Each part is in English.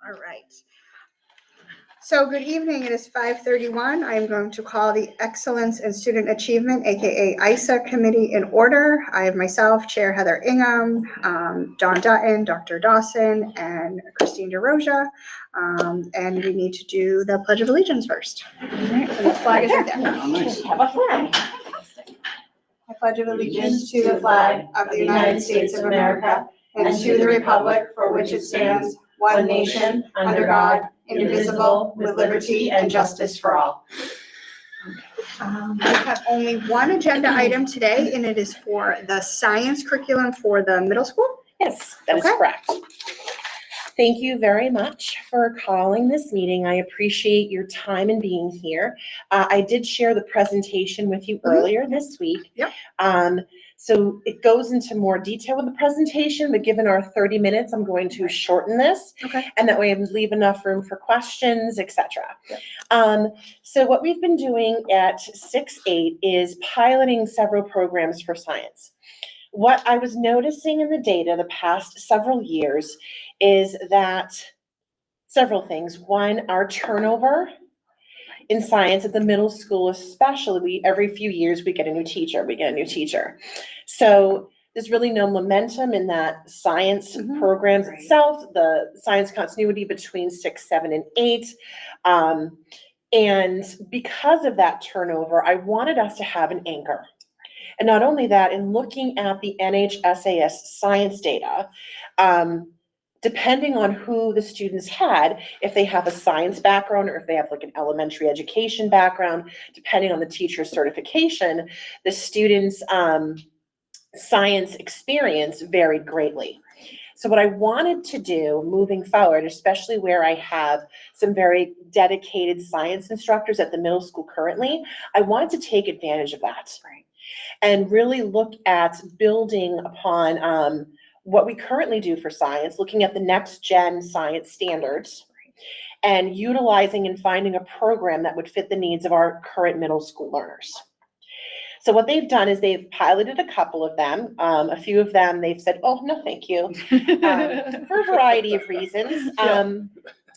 All right. So good evening. It is 5:31. I am going to call the Excellence in Student Achievement, aka E.I.S.A committee in order. I have myself, Chair Heather Ingham, Don Dutton, Dr. Dawson, and Christine DeRosa. And we need to do the Pledge of Allegiance first. And the flag is right there. Oh, nice. Have a flag. I pledge allegiance to the flag of the United States of America and to the republic for which it stands, one nation, under God, indivisible, with liberty and justice for all. We have only one agenda item today, and it is for the science curriculum for the middle school. Yes, that is Okay. correct. Thank you very much for calling this meeting. I appreciate your time and being here. I did share the presentation with you earlier this week. Yep. So it goes into more detail with the presentation, but given our 30 minutes, I'm going to shorten this. Okay. And that way I leave enough room for questions, etc. Yep. So what we've been doing at 6-8 is piloting several programs for science. What I was noticing in the data the past several years is that several things. One, our turnover in science at the middle school, especially, every few years we get a new teacher. So there's really no momentum in that science programs itself, the science continuity between 6, 7, and 8. And because of that turnover, I wanted us to have an anchor. And not only that, in looking at the NHSAS science data, depending on who the students had, if they have a science background or if they have like an elementary education background, depending on the teacher's certification, the students' science experience varied greatly. So what I wanted to do moving forward, especially where I have some very dedicated science instructors at the middle school currently, I wanted to take advantage of that. Right. And really look at building upon what we currently do for science, looking at the next gen science standards, and utilizing and finding a program that would fit the needs of our current middle school learners. So what they've done is they've piloted a couple of them. A few of them, they've said, oh, no, thank you, for a variety of reasons.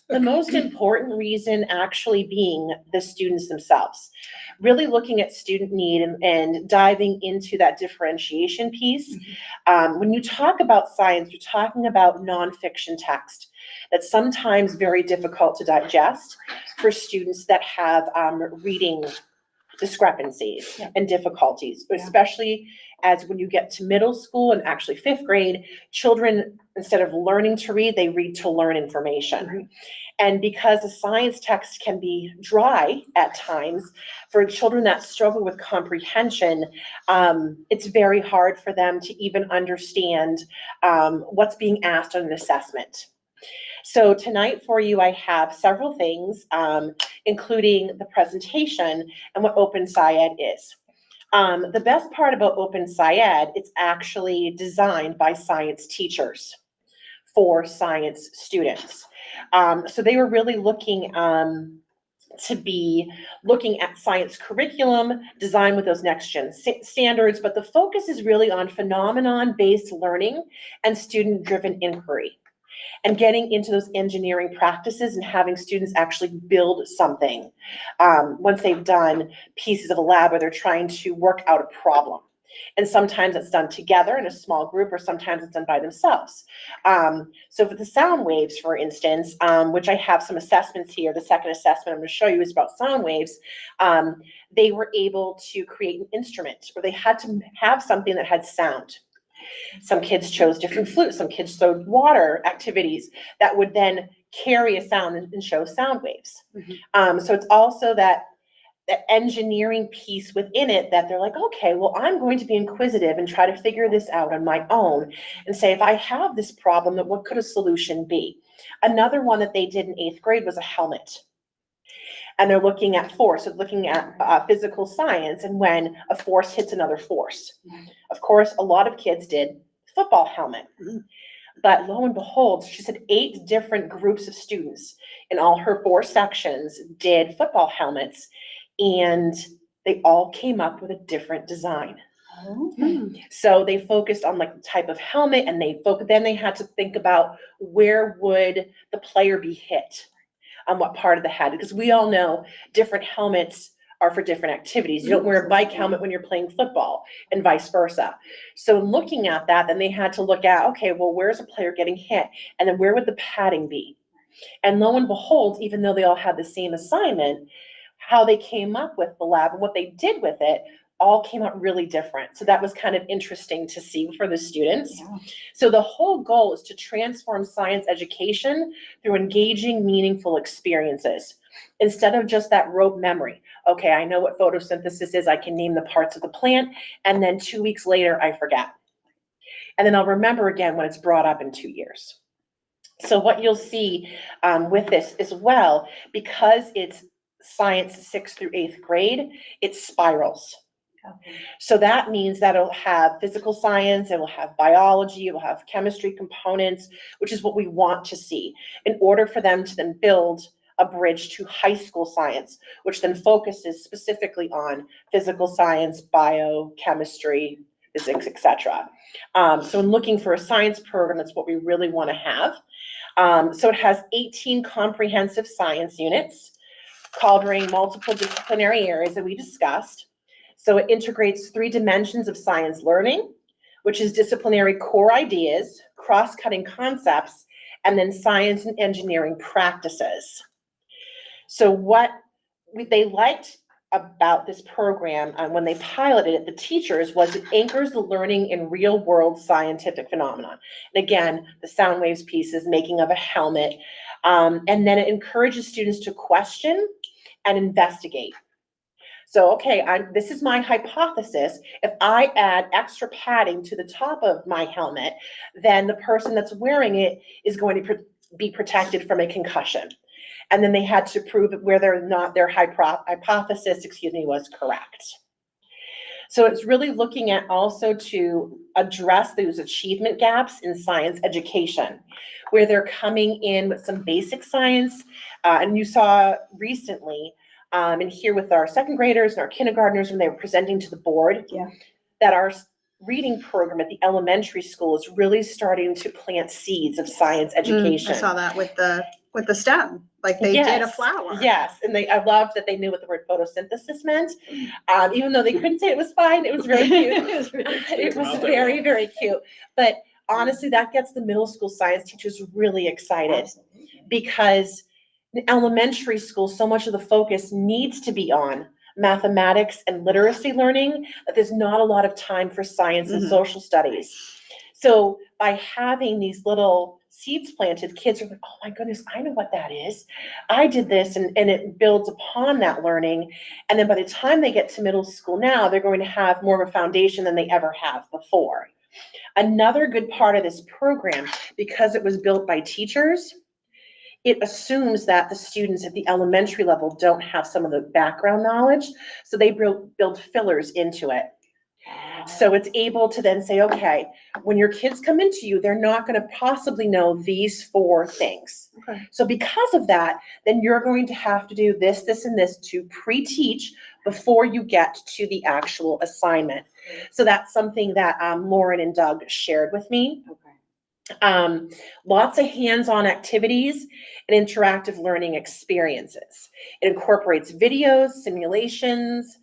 The most important reason actually being the students themselves. Really looking at student need and diving into that differentiation piece. When you talk about science, you're talking about nonfiction text that's sometimes very difficult to digest for students that have reading discrepancies and difficulties, especially as when you get to middle school and actually 5th grade, children, instead of learning to read, they read to learn information. And because the science text can be dry at times, for children that struggle with comprehension, it's very hard for them to even understand what's being asked on an assessment. So tonight for you, I have several things, including the presentation and what Open SciEd is. The best part about Open SciEd, it's actually designed by science teachers for science students. So they were really looking to be looking at science curriculum designed with those next gen standards, but the focus is really on phenomenon-based learning and student-driven inquiry, and getting into those engineering practices and having students actually build something once they've done pieces of a lab where they're trying to work out a problem. And sometimes it's done together in a small group, or sometimes it's done by themselves. So for the sound waves, for instance, which I have some assessments here, the second assessment I'm going to show you is about sound waves. They were able to create an instrument, or they had to have something that had sound. Some kids chose different flutes. Some kids chose water activities that would then carry a sound and show sound waves. So it's also that engineering piece within it that they're like, okay, well, I'm going to be inquisitive and try to figure this out on my own and say, if I have this problem, then what could a solution be? Another one that they did in 8th grade was a helmet. And they're looking at force, so looking at physical science and when a force hits another force. Of course, a lot of kids did football helmet. But lo and behold, she said 8 different groups of students in all her 4 sections did football helmets, and they all came up with a different design. So they focused on like the type of helmet, and then they had to think about where would the player be hit on what part of the head, because we all know different helmets are for different activities. You don't wear a bike helmet when you're playing football, and vice versa. So looking at that, then they had to look at, okay, well, where's a player getting hit? And then where would the padding be? And lo and behold, even though they all had the same assignment, how they came up with the lab and what they did with it all came out really different. So that was kind of interesting to see for the students. Yeah. So the whole goal is to transform science education through engaging, meaningful experiences. Instead of just that rote memory. Okay, I know what photosynthesis is, I can name the parts of the plant, and then 2 weeks later, I forget. And then I'll remember again when it's brought up in 2 years. So what you'll see with this as well, because it's science 6th through 8th grade, it spirals. So that means that it'll have physical science, it will have biology, it will have chemistry components, which is what we want to see in order for them to then build a bridge to high school science, which then focuses specifically on physical science, biochemistry, physics, etc. So in looking for a science program, that's what we really want to have. So it has 18 comprehensive science units covering multiple disciplinary areas that we discussed. So it integrates 3 dimensions of science learning, which is disciplinary core ideas, cross-cutting concepts, and then science and engineering practices. So what they liked about this program when they piloted it, the teachers, was it anchors the learning in real world scientific phenomena. And again, the sound waves piece is making of a helmet. And then it encourages students to question and investigate. So, okay, this is my hypothesis. If I add extra padding to the top of my helmet, then the person that's wearing it is going to be protected from a concussion. And then they had to prove whether or not their hypothesis, was correct. So it's really looking at also to address those achievement gaps in science education, where they're coming in with some basic science. And you saw recently, and here with our 2nd graders and our kindergartners, when they were presenting to the board, that our reading program at the elementary school is really starting to plant seeds of science education. I saw that with the stem, like they did a flower. Yes, and I loved that they knew what the word photosynthesis meant. Even though they couldn't say it was fine, it was really cute. It was very, very cute. But honestly, that gets the middle school science teachers really excited, because in elementary school, so much of the focus needs to be on mathematics and literacy learning, that there's not a lot of time for science and social studies. So by having these little seeds planted, kids are like, oh my goodness, I know what that is. I did this, and it builds upon that learning. And then by the time they get to middle school now, they're going to have more of a foundation than they ever have before. Another good part of this program, because it was built by teachers, it assumes that the students at the elementary level don't have some of the background knowledge, so they build fillers into it. So it's able to then say, okay, when your kids come into you, they're not going to possibly know these 4 things. Okay. So because of that, then you're going to have to do this, this, and this to pre-teach before you get to the actual assignment. So that's something that Lauren and Doug shared with me. Lots of hands-on activities and interactive learning experiences. It incorporates videos, simulations,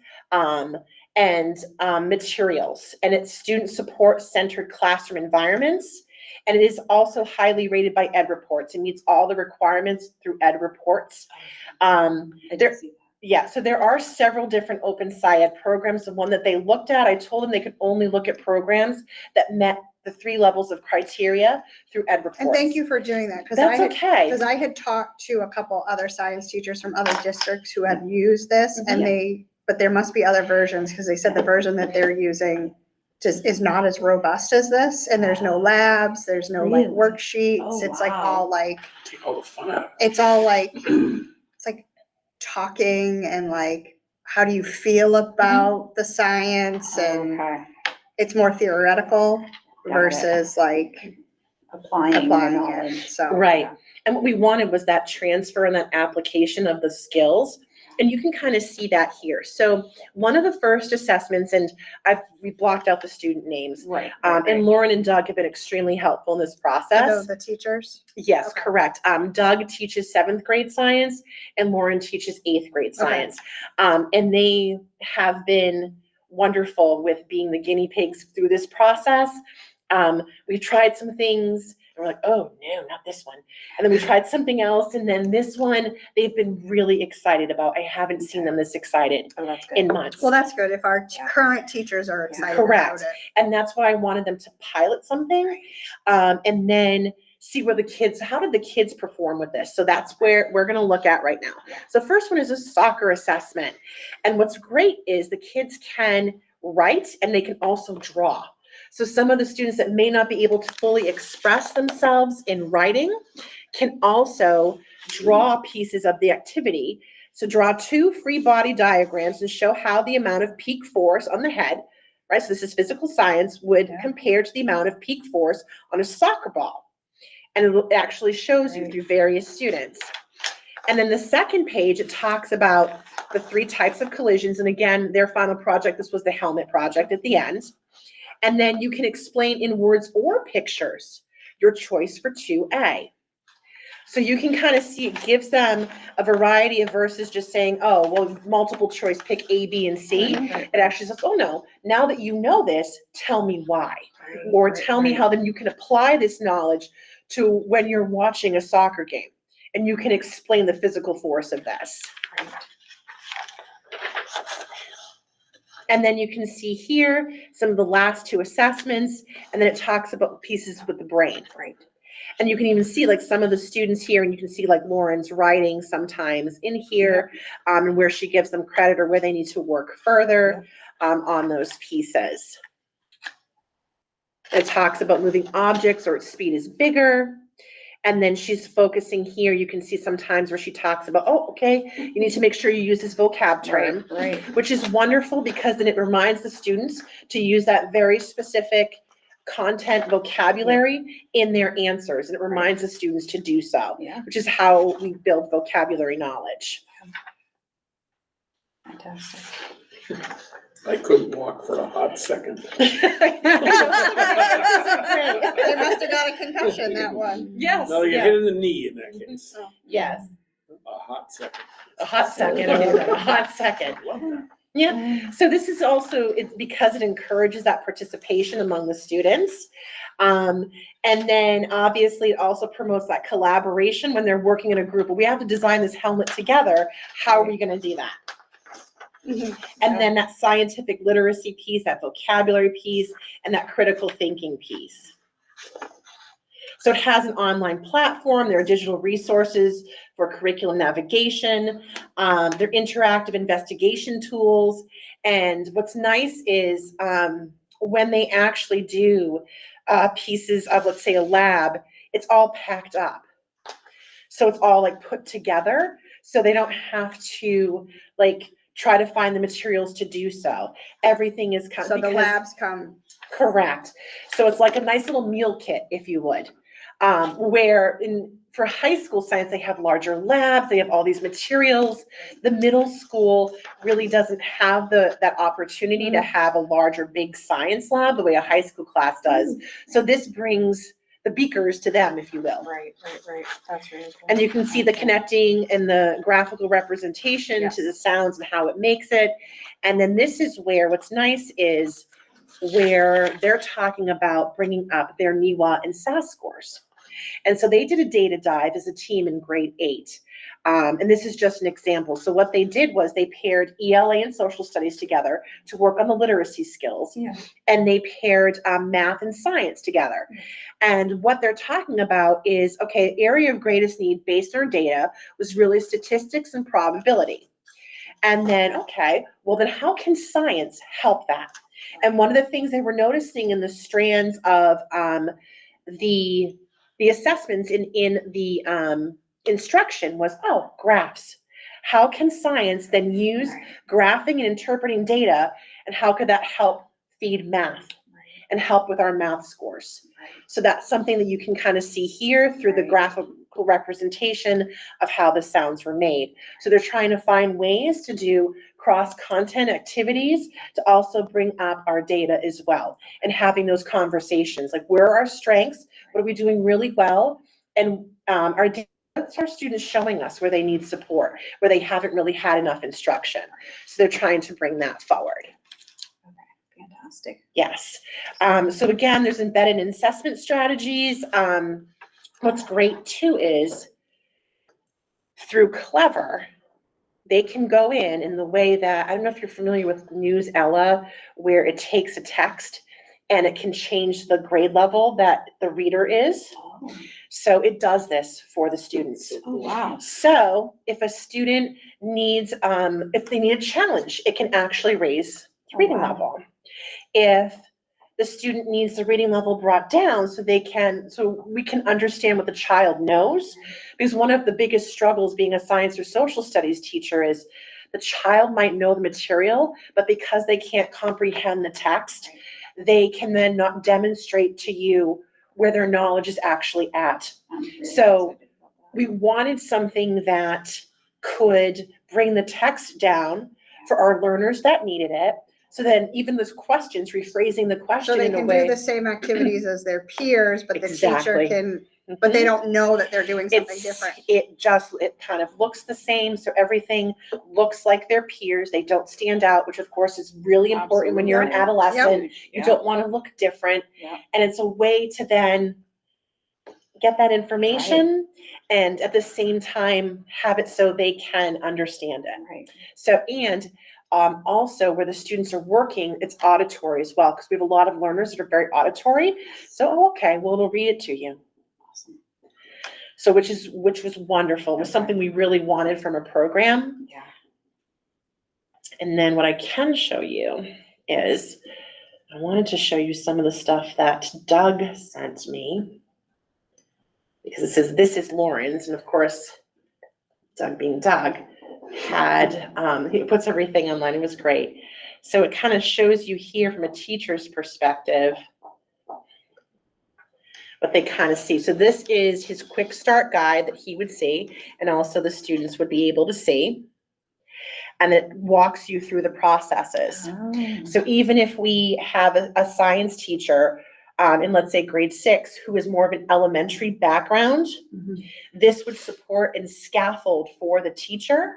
and materials, and it's student support centered classroom environments. And it is also highly rated by Ed Reports. It meets all the requirements through Ed Reports. So there are several different open SciEd programs. The one that they looked at, I told them they could only look at programs that met the 3 levels of criteria through Ed Reports. And thank you for doing that. That's okay. Because I had talked to a couple other science teachers from other districts who have used this, and but there must be other versions, because they said the version that they're using just is not as robust as this, and there's no labs, there's no like worksheets. It's like all like, Take all the fun out of it. it's all like, it's like talking and like, how do you feel about the science, and it's more theoretical versus like applying it. So Right. And what we wanted was that transfer and that application of the skills. And you can kind of see that here. So one of the first assessments, and we blocked out the student names. Right. And Lauren and Doug have been extremely helpful in this process. The teachers? Yes, Okay. correct. Doug teaches 7th grade science and Lauren teaches 8th grade science. And they have been wonderful with being the guinea pigs through this process. We tried some things and we're like, oh no, not this one. And then we tried something else. And then this one, they've been really excited about. I haven't seen them this excited Oh, that's good. in months. Well, that's good if our Yeah. current teachers are excited Correct. about it. And that's why I wanted them to pilot something, and then see where how did the kids perform with this? So that's where we're gonna look at right now. Yeah. So first one is a soccer assessment. And what's great is the kids can write and they can also draw. So some of the students that may not be able to fully express themselves in writing can also draw pieces of the activity. So draw 2 free body diagrams and show how the amount of peak force on the head, right? So this is physical science, would compare to the amount of peak force on a soccer ball. And it actually shows you through various students. And then the second page, it talks about the 3 types of collisions. And again, their final project, this was the helmet project at the end. And then you can explain in words or pictures your choice for 2A. So you can kind of see it gives them a variety of verses just saying, oh, well, multiple choice, pick A, B, and C. Right. It actually says, oh no, now that you know this, tell me why. Or tell me how then you can apply this knowledge to when you're watching a soccer game. And you can explain the physical force of this. Right. And then you can see here some of the last 2 assessments, and then it talks about pieces with the brain. Right. And you can even see like some of the students here, and you can see like Lauren's writing sometimes in here, and where she gives them credit or where they need to work further on those pieces. It talks about moving objects or its speed is bigger. And then she's focusing here. You can see sometimes where she talks about, oh, okay, you need to make sure you use this vocab term, Right. which is wonderful because then it reminds the students to use that very specific content vocabulary in their answers. And it reminds the students to do so, which is how we build vocabulary knowledge. Fantastic. I couldn't walk for a hot second. They must have got a concussion, that one. Yes. No, you're yeah. hitting the knee in that case. Yes. A hot second. A hot second. A hot second. Love that. Yeah. So this is also, it's because it encourages that participation among the students. And then obviously it also promotes that collaboration when they're working in a group. We have to design this helmet together. How are we going to do that? And then that scientific literacy piece, that vocabulary piece, and that critical thinking piece. So it has an online platform. There are digital resources for curriculum navigation. They're interactive investigation tools. And what's nice is when they actually do pieces of, let's say, a lab, it's all packed up. So it's all like put together. So they don't have to like try to find the materials to do so. Everything is kind of. So the labs come. Correct. So it's like a nice little meal kit, if you would. Where for high school science, they have larger labs, they have all these materials. The middle school really doesn't have that opportunity to have a larger, big science lab the way a high school class does. So this brings the beakers to them, if you will. Right. That's really cool. And you can see the connecting and the graphical representation to the sounds and how it makes it. And then this is where what's nice is where they're talking about bringing up their NEWA and SAS scores. And so they did a data dive as a team in grade 8. And this is just an example. So what they did was they paired ELA and social studies together to work on the literacy skills. And they paired math and science together. And what they're talking about is, okay, area of greatest need based on our data was really statistics and probability. And then, okay, well then how can science help that? And one of the things they were noticing in the strands of the assessments in the instruction was, oh, graphs. How can science then use graphing and interpreting data, and how could that help feed math and help with our math scores? So that's something that you can kind of see here through the graphical representation of how the sounds were made. So they're trying to find ways to do cross-content activities to also bring up our data as well, and having those conversations, like where are our strengths, what are we doing really well, and our data, what's our students showing us where they need support, where they haven't really had enough instruction. So they're trying to bring that forward. Fantastic. Yes. So again, there's embedded assessment strategies. What's great too is through Clever, they can go in the way that, I don't know if you're familiar with News Ella, where it takes a text and it can change the grade level that the reader is. So it does this for the students. Oh, wow. So if a student needs, if they need a challenge, it can actually raise the reading wow. level. If the student needs the reading level brought down so we can understand what the child knows. Because one of the biggest struggles being a science or social studies teacher is the child might know the material, but because they can't comprehend the text, they can then not demonstrate to you where their knowledge is actually at. So we wanted something that could bring the text down for our learners that needed it. So then even those questions, rephrasing the So question they in a can way. do the same activities as their peers, but the teacher Exactly. can, but they Mhm. don't know that they're doing something different. It kind of looks the same, so everything looks like their peers. They don't stand out, which of course is really important when you're an Absolutely. adolescent. You Yeah. don't want to look different. Yeah. And it's a way to then get that information and at the same time have it so they can understand it. Right. So, and also where the students are working, it's auditory as well, because we have a lot of learners that are very auditory. So, okay, well, it'll read it to you. Awesome. So, which was wonderful. It was something we really wanted from a program. Yeah. And then what I can show you is, I wanted to show you some of the stuff that Doug sent me. Because it says, this is Lauren's, and of course, Doug being Doug, had, he puts everything online, it was great. So it kind of shows you here from a teacher's perspective what they kind of see. So this is his quick start guide that he would see, and also the students would be able to see. And it walks you through the processes. Oh. So even if we have a science teacher in, let's say, grade 6, who is more of an elementary background, this would support and scaffold for the teacher.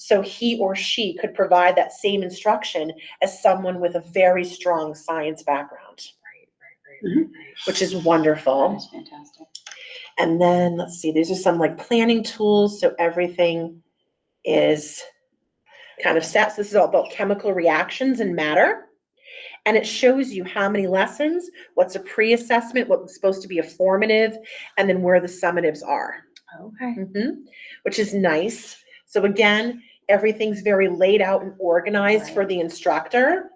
So he or she could provide that same instruction as someone with a very strong science background, which is wonderful. That's fantastic. And then let's see, these are some like planning tools. So everything is kind of set. So this is all about chemical reactions and matter. And it shows you how many lessons, what's a pre-assessment, what's supposed to be a formative, and then where the summatives are. Okay. Which is nice. So again, everything's very laid out and organized for the instructor.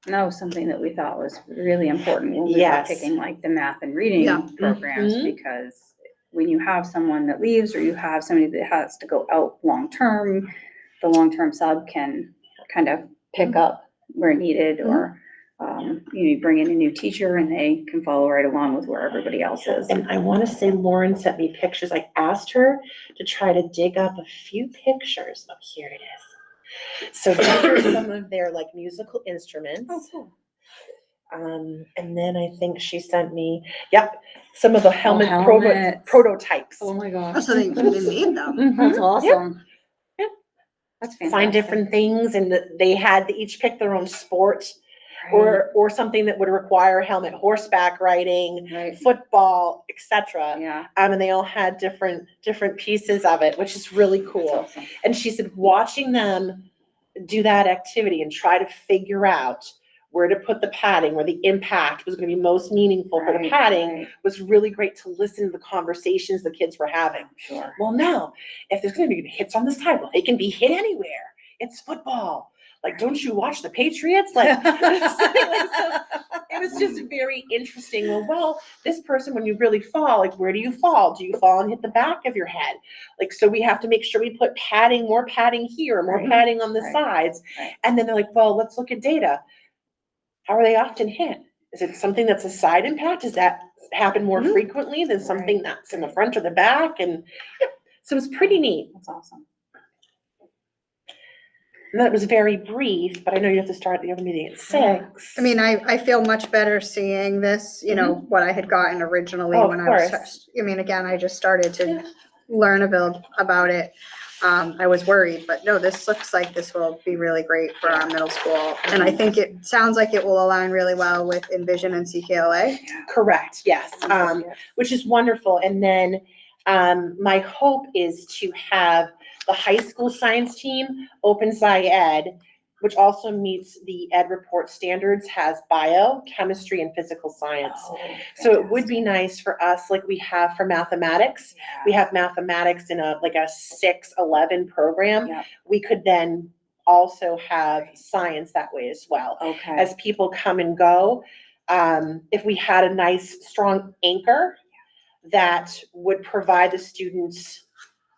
That was something that we thought was really important when we were Yes. picking like the math and reading Yeah. programs, because when you have someone that leaves or you have somebody that has to go out long-term, the long-term sub can kind of pick up where needed, or you bring in a new teacher and they can follow right along with where everybody else is. And I want to say Lauren sent me pictures. I asked her to try to dig up a few pictures. Oh, here it is. So these are some of their like musical instruments. Oh, cool. And then I think she sent me, some of the helmet helmets. prototypes. Oh my Oh, gosh. so they made them. Mhm. That's awesome. Yeah. That's fantastic. Find different things, and they each pick their own sport. Or something that would require helmet, horseback riding, Right. football, etc. Yeah. And they all had different pieces of it, which is really That's cool. awesome. And she said, watching them do that activity and try to figure out where to put the padding, where the impact was going to be most meaningful for the Right, padding, right. was really great to listen to the conversations the kids were having. Sure. Well, no, if there's going to be hits on the side, well, they can be hit anywhere. It's football. Like, don't you watch the Patriots? Like, so it was just very interesting. Well, this person, when you really fall, like, where do you fall? Do you fall and hit the back of your head? Like, so we have to make sure we put padding, more padding here, more Right. padding on the Right. sides. Right. And then they're like, well, let's look at data. How are they often hit? Is it something that's a side impact? Does that happen more Mhm. frequently than something that's in the front or the back? And yeah, so it's pretty neat. That's awesome. And that was very brief, but I know you have to start the other meeting at 6. I mean, I feel much better seeing this, you know, what I had gotten originally Oh, of when I was, course. I mean, again, I just started to Yeah. learn about it. I was worried, but no, this looks like this will be really great for our middle school. And I think it sounds like it will align really well with Envision and CKLA. Correct, yes, which is wonderful. And then, my hope is to have the high school science team, Open Ed, which also meets the ed report standards, has bio, chemistry, and physical science. Oh, So it would be nice for us, like we have for mathematics, we have mathematics in a 6-11 program. Yeah. We could then also have science that way as well. Okay. As people come and go, if we had a nice, strong anchor that would provide the students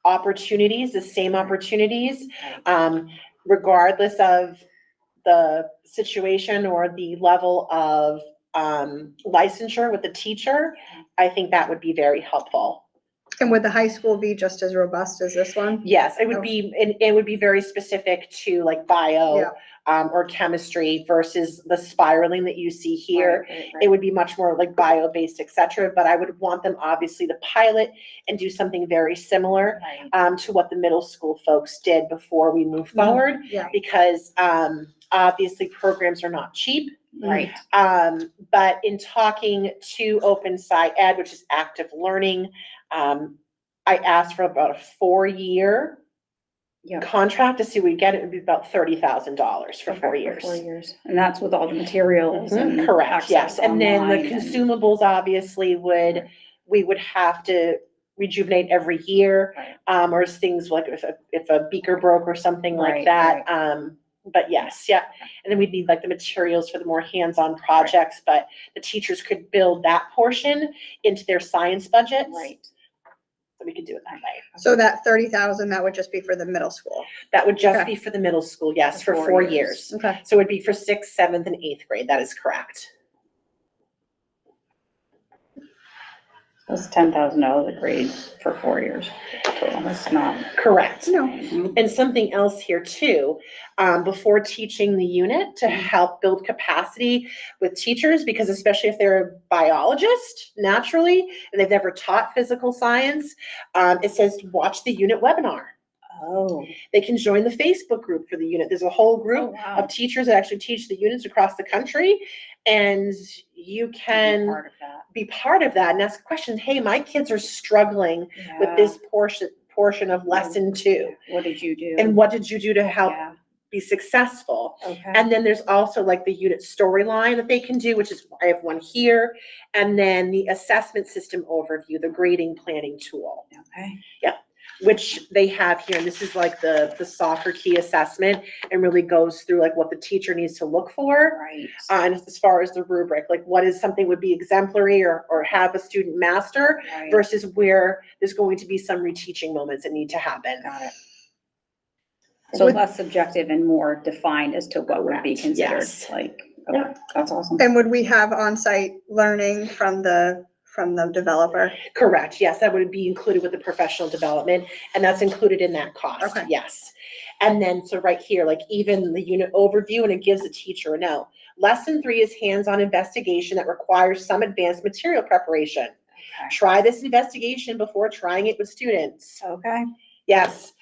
opportunities, the same opportunities, regardless of the situation or the level of licensure with the teacher, I think that would be very helpful. And would the high school be just as robust as this one? Yes, it would be, and it would be very specific to like bio, Yeah. or chemistry versus the spiraling that you see here. Right. It would be much more like bio-based, et cetera, but I would want them obviously to pilot and do something very similar Right. to what the middle school folks did before we move forward. Yeah. Because obviously programs are not cheap. Right. But in talking to Open Ed, which is active learning, I asked for about a 4-year Yeah. contract to see what we get. It would be about $30,000 for 4 years. 4 years. And that's with all the materials and Correct, access yes. And then the online and- consumables obviously we would have to rejuvenate every year. Right. Or things like if a beaker broke or something like Right, that. But yes, yeah. And then we'd need like the materials for the more hands-on projects, but the teachers could build that portion into their science budgets. Right. So we could do it that way. So that 30,000, that would just be for the middle school. That would just Okay. be for the middle school, yes, For for 4 4 years. years. Okay. So it'd be for 6th, 7th, and 8th grade. That is correct. That's $10,000 a grade for 4 years. Total. That's not. Correct. No. And something else here too, before teaching the unit to help build capacity with teachers, because especially if they're a biologist naturally, and they've never taught physical science, it says watch the unit webinar. Oh. They can join the Facebook group for the unit. There's a whole Oh, group wow. of teachers that actually teach the units across the country. And you can Part of that. be part of that and ask questions. Hey, my kids are struggling with Yeah. this portion of lesson 2. What did you do? And what did you do to help Yeah. be successful? Okay. And then there's also like the unit storyline that they can do, which is, I have one here. And then the assessment system overview, the grading planning tool, Okay. which they have here. And this is like the soccer key assessment and really goes through like what the teacher needs to look for. Right. And as far as the rubric, like what is something would be exemplary or have a student master Right. versus where there's going to be some reteaching moments that need to happen. Got it. So Would- less subjective and more defined as to what would be Correct. considered Yes. like, okay, that's awesome. And would we have on-site learning from the developer? Correct, yes, that would be included with the professional development, and that's included in that cost, Okay. yes. And then, so right here, like even the unit overview, and it gives the teacher a note. Lesson 3 is hands-on investigation that requires some advanced material preparation. Okay. Try this investigation before trying it with students. Okay. Yes.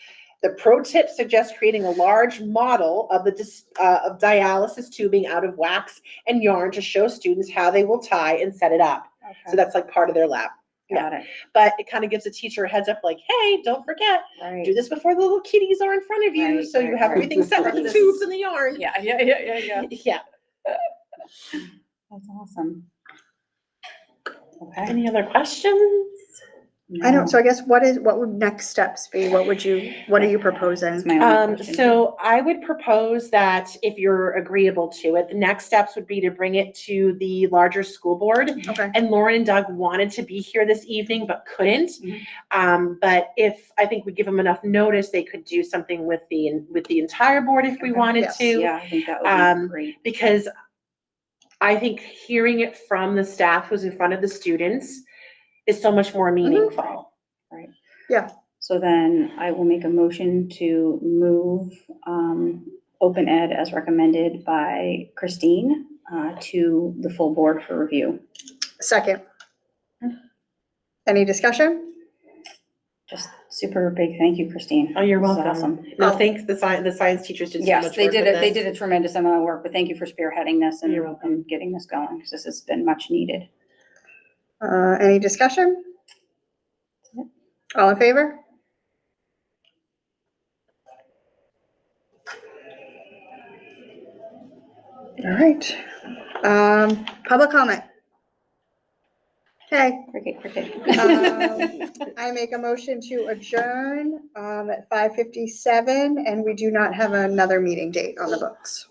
The pro tip suggests creating a large model of of dialysis tubing out of wax and yarn to show students how they will tie and set it up. So Okay. that's like part of their lab. Got it. But it kind of gives the teacher a heads up like, hey, don't forget, Right. do this before the little kitties are in front of you. Right, So you right, have right. everything set with the This- tubes and the yarn. Yeah. Yeah. That's awesome. Okay. Any other questions? I don't, so I guess what would next steps be? What are you proposing? That's my only question. So I would propose that if you're agreeable to it, the next steps would be to bring it to the larger school board. Okay. And Lauren and Doug wanted to be here this evening, but couldn't. But if, I think we give them enough notice, they could do something with the entire board if we Okay, wanted yes. to. Yeah, I think that would be great. Because I think hearing it from the staff who's in front of the students is so much more meaningful. Right. Yeah. So then I will make a motion to move, open ed as recommended by Christine, to the full board for review. Second. Any discussion? Just super big thank you, Christine. Oh, you're This is welcome. Awesome. No, Oh. thanks, the science teachers did so Yes, much they work did with it. They this. did a tremendous amount of work, but thank you for spearheading this and, You're welcome. and getting this going, because this has been much needed. Any discussion? All in favor? All right. Public comment. Okay, Cricket. I make a motion to adjourn, at 5:57, and we do not have another meeting date on the books.